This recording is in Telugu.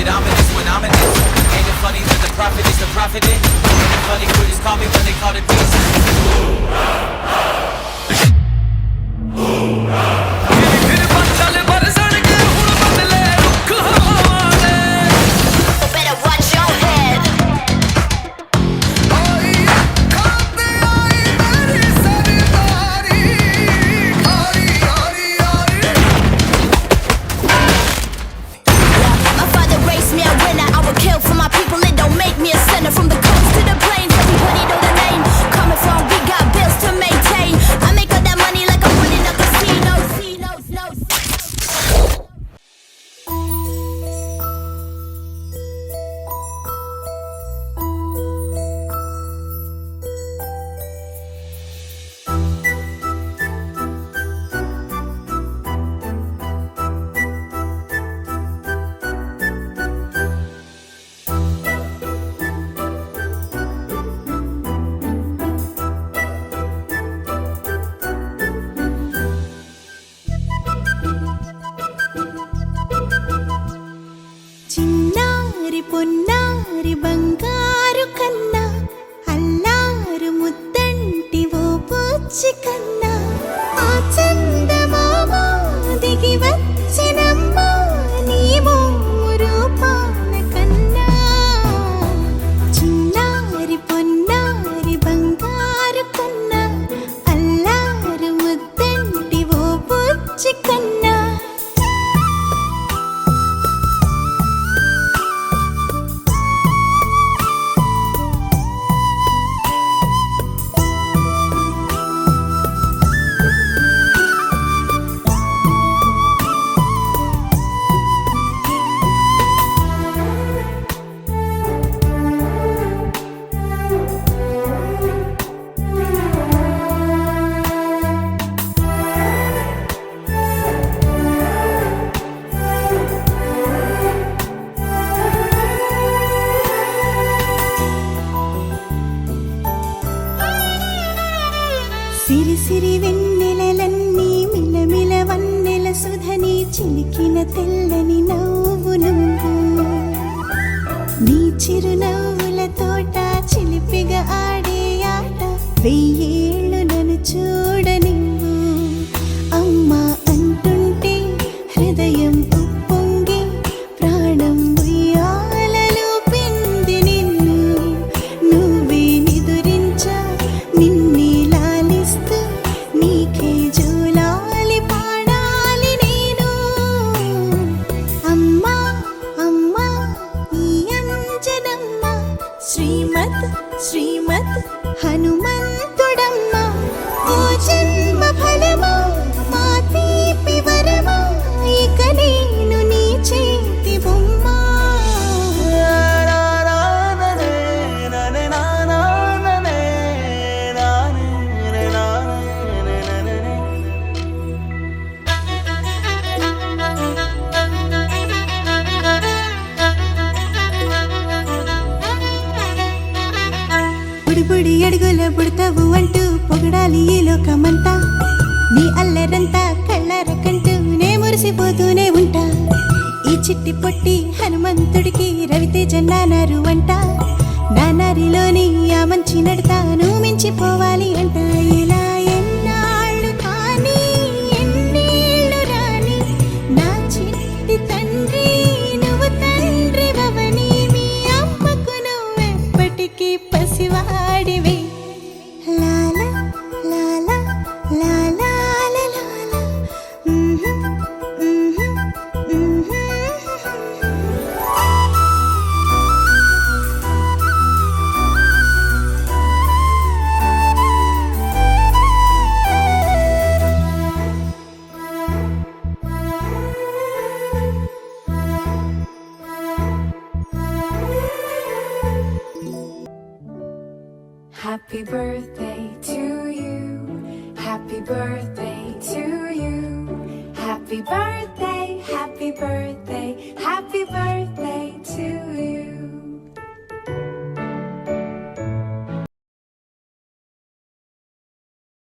ominous when I'm in this. Ain't it funny that the prophet is the prophet? Ain't it funny critics call me when they call it peace? పొన్నారి బంగారు కన్నా అల్లారు ముద్దంటి ఓ పూచి కన్నా ఆ చందమామ దిగి వచ్చినమ్మా నీ రూపాల కన్నా చిన్నారి పొన్నారి బంగారు కన్నా అల్లారు ముద్దంటి ఓ పూచి కన్నా సిరి సిరి వెన్నెలలన్నీ మిలమిల వన్నెల సుధని చిలికిన తెల్లని నవ్వు నువ్వు నీ చిరునవ్వుల తోట చిలిపిగా ఆడే ఆట వెయ్యేళ్ళు నన్ను చూడ నువ్వు అమ్మా అంటుంటే హృదయం ఉప్పొంగి ప్రాణం ఉయ్యాలలో పిండి నిన్ను నువ్వే నిదురించా నిన్నే నీకే జోలాలి పాడాలి నేను అమ్మా అమ్మా ఈ అంజనమ్మ శ్రీమత్ శ్రీమత్ హనుమంతుడమ్మ ఓ జన్మ ఫలమా మా తీపి వరమా ఇక నేను నీ చేతి బొమ్మ బుడి అడుగుల బుడతావు అంటూ పొగడాలి ఈ లోకమంతా నీ అల్లరంతా కళ్ళారకంటూ నే మురిసిపోతూనే ఉంటా ఈ చిట్టి పొట్టి హనుమంతుడికి రవితేజ నానారు అంట నానారిలోని ఆ మంచి నడతాను మించిపోవాలి అంట ఇలా ఎన్నాళ్ళు కానీ ఎన్నేళ్ళు రాని నా చిట్టి తండ్రి నువ్వు తండ్రి భవని మీ అమ్మకు నువ్వెప్పటికీ పసివాడివి లాలా లాలా లాలా లాలా Happy birthday to you. Happy birthday.